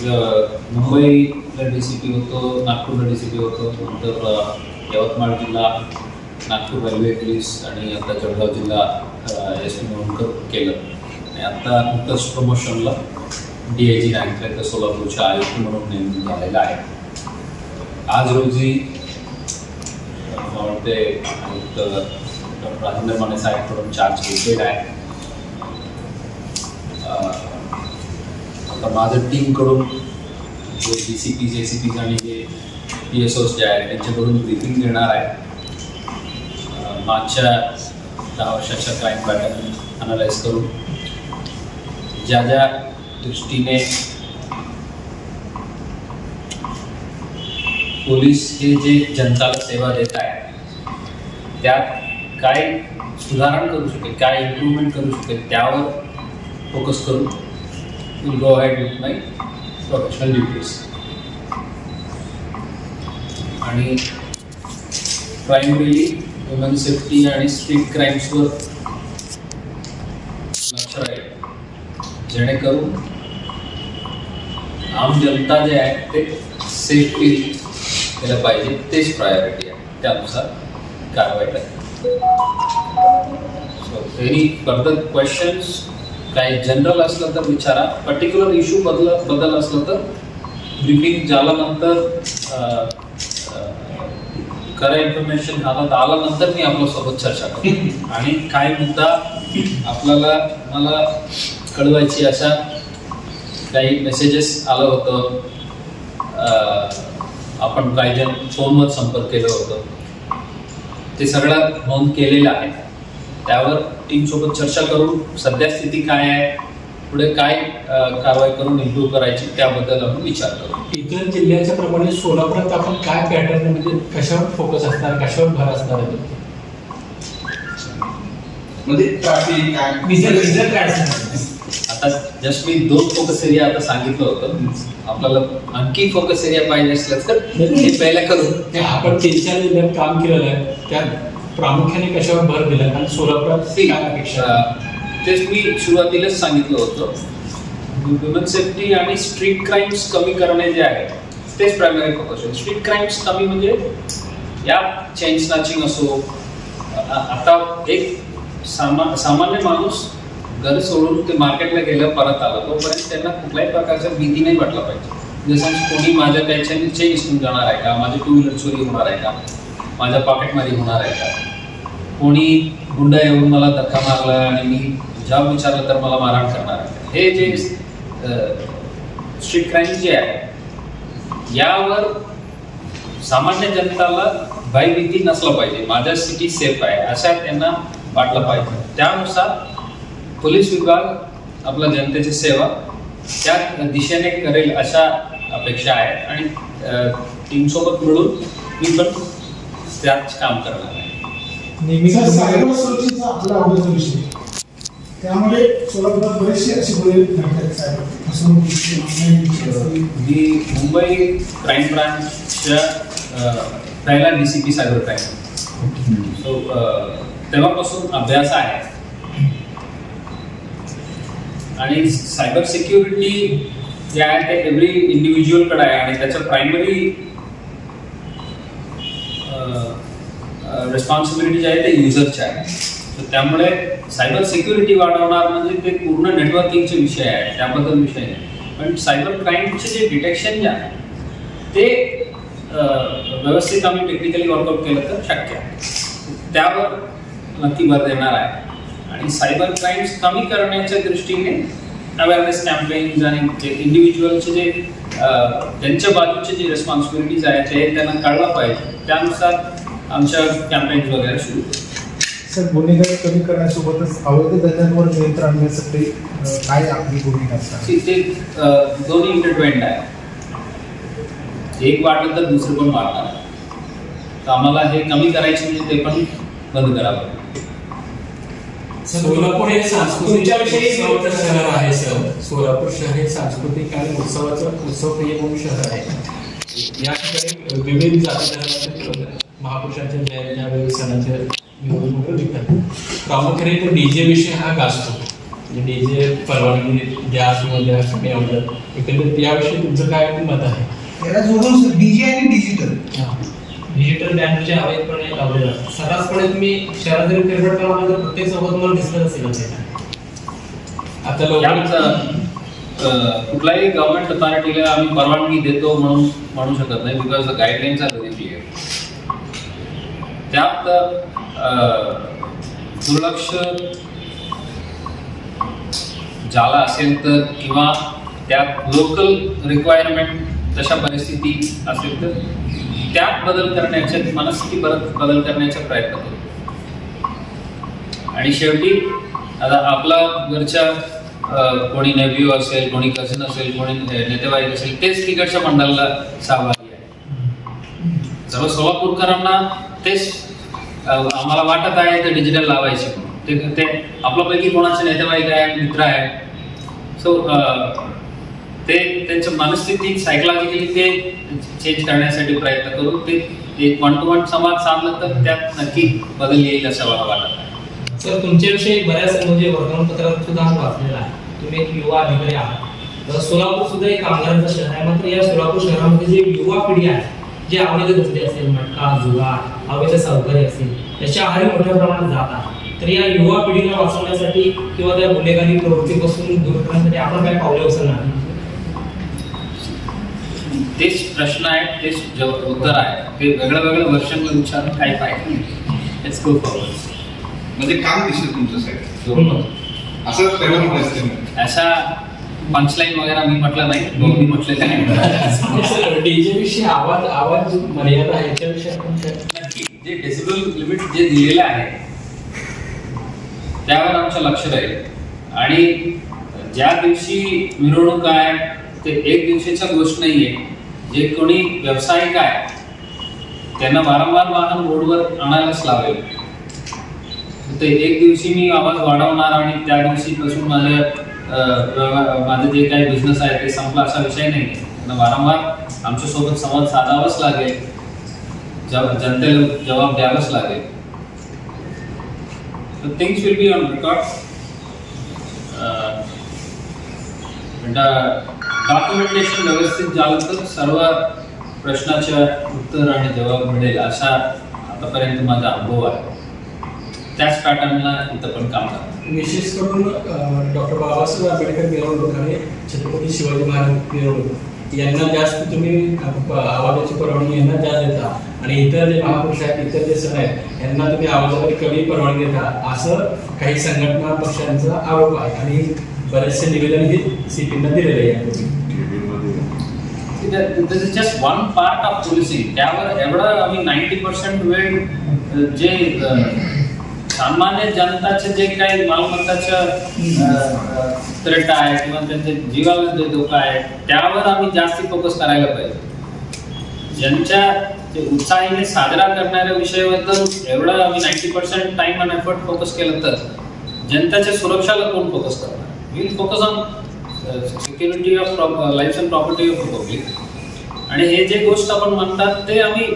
मुंबईला DCP होतो, नागपूरला DCP होतो, नंतर यवतमाळ जिल्हा, नागपूर रेल्वे पोलीस आणि आता जळगाव जिल्हा SP म्हणून केलं आणि आता नुकतंच प्रमोशनला DIG रँकला तर सोलापूरच्या आयुक्त म्हणून नेमणूक झालेला आहे. आज रोजी ते आयुक्त डॉक्टर राजेंद्र माने साहेबकडून चार्ज घेतलेला आहे. आता माझं टीमकडून जे DCP, JCP आणि जे PSOs जे आहेत त्यांच्याकडून ब्रीफिंग घेणार आहे. मागच्या 10 वर्षाच्या क्राईम पॅटर्न अनालाइज करून ज्या ज्या दृष्टीने पोलीस हे जे जनताला सेवा देत आहे त्यात काय सुधारण करू शकेल, काय इम्प्रूव्हमेंट करू शकेल त्यावर फोकस करून will go ahead with my professional duties. आणि प्रायमरीली ह्युमन सेफ्टी आणि स्ट्रीट क्राईम्सवर लक्ष राहील, जेणेकरून आम जनता जे आहे ते सेफ फील केलं पाहिजे, तेच प्रायोरिटी आहे. त्यानुसार कारवाई करेल. सो एनी फर्दर क्वेश्चन्स काही जनरल असलं तर विचारा, पर्टिक्युलर इश्यू बदल असलं तर ब्रीफिंग झाल्यानंतर खरं इन्फॉर्मेशन हातात आल्यानंतर मी आपल्यासोबत चर्चा करतो. आणि काही मुद्दा आपल्याला मला कळवायची अशा काही मेसेजेस आलं होतं, आपण काही जण फोनवर संपर्क केलं होतं, ते सगळं नोंद केलेलं आहे. त्यावर टीमसोबत चर्चा करून सध्या स्थिती काय आहे, पुढे काय कारवाई करून इम्प्रूव्ह करायची त्याबद्दल आपण विचार करू. इतर जिल्ह्याच्या प्रमाणे सोलापुरात आपण काय पॅटर्न म्हणजे कशावर फोकस असणार, कशावर भर असणार आहे? म्हणजे ट्रॅफिक काय आता जस्ट मी 2 फोकस एरिया आता सांगितलं होतं. आपल्याला आणखी फोकस एरिया पाहिजे असलं तर हे पहिला करू. आपण 3-4 जिल्ह्यात काम केलेलं आहे, त्यात प्रामुख्याने कशावर भर दिला, कारण सोलापुरात काय अपेक्षा? तेच मी सुरुवातीलाच सांगितलं होतं, ह्युमन सेफ्टी आणि स्ट्रीट क्राईम्स कमी करणे जे आहे तेच प्रायमरी फोकस आहे. स्ट्रीट क्राईम्स कमी म्हणजे या चेन स्नॅचिंग असो, आता एक सामान्य माणूस घर सोडून ते मार्केटला गेलं परत आलं तोपर्यंत त्यांना कुठल्याही प्रकारच्या भीती नाही वाटला पाहिजे. जसं कोणी माझ्या त्याच्याने चेन हिसकून जाणार आहे का, माझी 2 व्हीलर चोरी होणार आहे का, माझ्या पॉकेटमध्ये होणार आहे का, कोणी गुंडा येऊन मला धक्का मारला आणि मी जाब विचारलं तर मला मारहाण करणार आहे. हे जे स्ट्रीट क्राईम जे आहे यावर सामान्य जनताला भयभीती नसला पाहिजे, माझ्या सिटी सेफ आहे अशा त्यांना वाटलं पाहिजे. त्यानुसार पोलीस विभाग आपला जनतेची सेवा त्या दिशेने करेल अशा अपेक्षा आहेत आणि टीमसोबत मिळून मी पण त्याच काम करणार आहे. सायबर सुरक्षेचा आपला आवडीचा विषय, त्यामुळे सोलापुरात बरेचसे असे गुन्हे घडतात सायबर फसवणुकीचे. मी मुंबई क्राईम ब्रांचच्या पहिला DCP सायबर क्राईम, सो तेव्हापासून अभ्यास आहे. आणि सायबर सिक्युरिटी जे आहे ते एव्हरी इंडिव्हिज्युअलकडे आहे आणि त्याचं प्रायमरी रिस्पॉन्सिबिलिटी जे आहे ते युजरचे आहे. तर त्यामुळे सायबर सिक्युरिटी वाढवणार म्हणजे ते पूर्ण नेटवर्किंगचे विषय आहे, त्याबद्दल विषय आहे. पण सायबर क्राईमचे जे डिटेक्शन जे आहे ते व्यवस्थित आम्ही टेक्निकली वर्कआउट केलं तर शक्य आहे. त्यावर नक्की भर देणार आहे. आणि सायबर क्राईम्स कमी करण्याच्या दृष्टीने अवेअरनेस कॅम्पेन्स आणि जे इंडिव्हिज्युअलचे जे त्यांच्या बाजूचे जे रिस्पॉन्सिबिलिटीज आहेत ते त्यांना कळलं पाहिजे, त्यानुसार आमच्या कॅम्पेन्स वगैरे सुरू करू. सर, गुन्हेगारी कमी करण्यासोबतच अवैध धंद्यांवर नियंत्रण आणण्यासाठी काय आपली भूमिका असणार? ते दोन्ही इंटरट्वेंड आहे, एक वाटलं तर दुसरं पण वाटणार. तर आम्हाला हे कमी करायचे म्हणजे ते पण बंद करावं. सोलापूर हे सांस्कृतिक शहर आहे. सर, सोलापूर शहर हे सांस्कृतिक आणि उत्सवप्रिय शहर आहे. या ठिकाणी विविध जाती धर्माचे महापुरुषांच्या जयंत्या, विविध सणांच्या प्रामुख्याने तो DJ विषय हा गाजतो. डीजे परवानगी द्या किंवा द्या कमी आवडत, एकंदरीत याविषयी तुमचं काय मत आहे? त्याला जोडून डीजे आणि डिजिटल डिजिटल बँडचे अवैधपणे लावले जातात. सर्रासपणे तुम्ही शहरात जरी फेरफार करायला तर प्रत्येक सोबत तुम्हाला दिसत असेल. आता लोक कुठलाही गव्हर्नमेंट अथॉरिटीला आम्ही परवानगी देतो म्हणून म्हणू शकत नाही, because the guidelines are very clear. त्यात दुर्लक्ष झाला असेल तर किंवा त्यात लोकल रिक्वायरमेंट तशा परिस्थिती असेल तर त्यात बदल करण्याच्या मनस्थिती बदल करण्याचा प्रयत्न करू. आणि शेवटी आता आपला घरच्या कोणी नेव्ह्यू असेल, कोणी कझन असेल, कोणी नेतेवाईक असेल, तेच तिकडच्या मंडळाला सहभागी आहे. सर्व सोलापूरकरांना तेच आम्हाला वाटत आहे ते डिजिटल लावायचे म्हणून ते आपल्यापैकी कोणाचे नेतेवाईक आहे, मित्र आहे. सो ते त्यांच्या मनस्थिती सायकोलॉजिकली ते चेंज करण्यासाठी प्रयत्न करू. ते एक 1-to-1 संवाद साधला तर त्यात नक्की बदल येईल असं मला वाटत आहे. सर, तुमच्याविषयी बऱ्याच म्हणजे वर्तमानपत्रात सुद्धा वाचलेला आहे. तुम्ही एक युवा अधिकारी आहात. सोलापूर सुद्धा एक कामगारांचं शहर आहे. मात्र या सोलापूर शहरामध्ये जे युवा पिढी आहे, जे अवैध धंदे असेल, मटका, जुगार, अवैध सावकारी असेल, याच्या आहारी मोठ्या प्रमाणात जात आहे. तर या युवा पिढीला वाचवण्यासाठी किंवा त्या गुन्हेगारी प्रवृत्तीपासून दूर करण्यासाठी आपण काय पावले उचलणार? तेच प्रश्न आहेत, तेच उत्तर आहे. ते वेगळं वेगळं वर्षांमध्ये विचारून काय फायदा. Let's go forward. म्हणजे काम दिसेल तुमच्यासाठी असं तेव्हा अशा पंचलाईन वगैरे मी म्हटलं नाही, दोन्ही म्हटलेलं आहे. डीजे विषयी आवाज मर्यादा आहे याच्याविषयी आपण नक्की जे डेसिबल लिमिट जे दिलेलं आहे त्यावर आमचं लक्ष राहील. आणि ज्या दिवशी मिरवणूक आहे ते एक दिवशीच्या गोष्ट नाहीये. जे कोणी व्यावसायिक आहे त्यांना वारंवार वाहन रोडवर आणायलाच लावेल. ते एक दिवशी मी आवाज वाढवणार आणि त्या दिवशीपासून माझं जे काही बिझनेस आहे ते संपला असा विषय नाही. त्यांना वारंवार आमच्यासोबत संवाद साधावाच लागेल, जनतेला जबाब द्यावाच लागेल. So things will be on record. Documentation व्यवस्थित झालं तर सर्व प्रश्नाच्या उत्तर आणि जबाब मिळेल असा आतापर्यंत माझा अनुभव आहे. त्याच पॅटर्नला इथं पण काम करतो. विशेष करून डॉक्टर बाबासाहेब आंबेडकर मिरवणूक आणि छत्रपती शिवाजी महाराज मिरवणूक यांना जास्त तुम्ही आवाजाची परवानगी यांना जास्त देता आणि इतर जे महापुरुष आहेत, इतर जे सण आहेत यांना तुम्ही आवाजावर कमी परवानगी देता असं काही संघटना पक्षांचा आरोप आहे. आणि बरेचसे निवेदन हे सीपीना दिलेले आहे. This is just one part of policing. त्यावर एवढं आम्ही 90% वेळ जे सामान्य जनताचे जे काही मालमत्ताचं थ्रेट आहे किंवा त्यांच्या जीवाला जे धोका आहे त्यावर आम्ही जास्ती फोकस करायला पाहिजे. ज्यांच्या जे उत्साहीने साजरा करणाऱ्या विषयाबद्दल एवढं आम्ही 90% टाइम आणि एफर्ट फोकस केलं तर जनताच्या सुरक्षाला कोण फोकस करणार? Will focus on security of life and property of public. आणि हे जे गोष्ट आपण म्हणतात ते आम्ही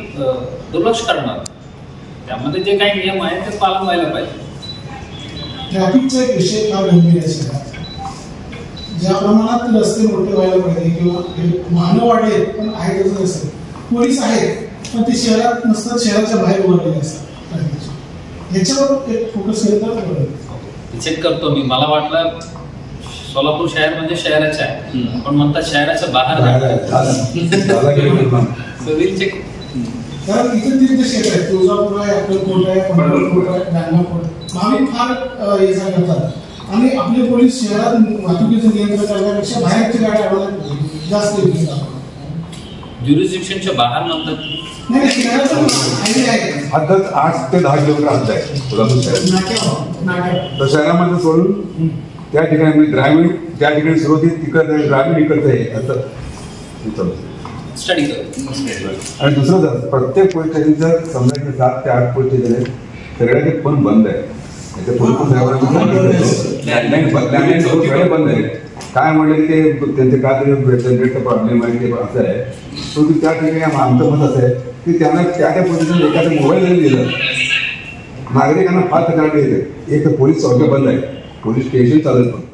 दुर्लक्ष करणार. त्यामध्ये जे काही नियम आहेत ते पालन व्हायला पाहिजे. ट्रॅफिकचा एक विषय फार गंभीर आहे सगळ्यात. ज्या प्रमाणात रस्ते मोठे व्हायला पाहिजे किंवा वाहनं वाढले पण आहे तसं नसतं. पोलीस आहेत पण ते शहरात नसतात, शहराच्या बाहेर उभारलेले असतात. याच्यावर एक फोकस केलं तर बरं. चेक करतो मी. मला वाटलं सोलापूर शहर म्हणजे शहराच आहे पण म्हणतात शहराच्या बाहेर चेक. कारण इथे तिथे क्षेत्र आहे, तुळजापूर आहे, अक्कलकोट आहे, पंढरपूर आहे, गाणगापूर आम्ही फार हे करतात. आणि आपले पोलीस शहरात वाहतुकीचं नियंत्रण करण्यापेक्षा बाहेरची गाडी आम्हाला जास्त ज्युरिस्डिक्शनच्या बाहेर म्हणतात. नाही, शहराचं हायवे आहे. हद्दच 8 ते 10 किलोमीटर हद्द आहे सोलापूर शहर. तर शहरामध्ये सोडून त्या ठिकाणी ग्रामीण ज्या ठिकाणी सुरुवातीत तिकडे ग्रामीण इकडचं आहे असं स्टडी करू. आणि दुसरं प्रत्येक पोलीस स्टेशन जर समजा 7 ते 8 पोलीस स्टेशन आहेत सगळ्याचे फोन बंद आहे. त्याच्या पोलीस साहेबांना बंद आहे. काय म्हणलं की ते त्यांचे काय जनरेटचा प्रॉब्लेम आहे ते असं आहे. तो त्या ठिकाणी आमचं मत असं आहे की त्यांना त्या पोलिसांनी एखादं मोबाईल जरी दिलं नागरिकांना फार तक्रार येते. एक तर पोलीस सौख्य बंद आहे पोलीस स्टेशन चालत फक्त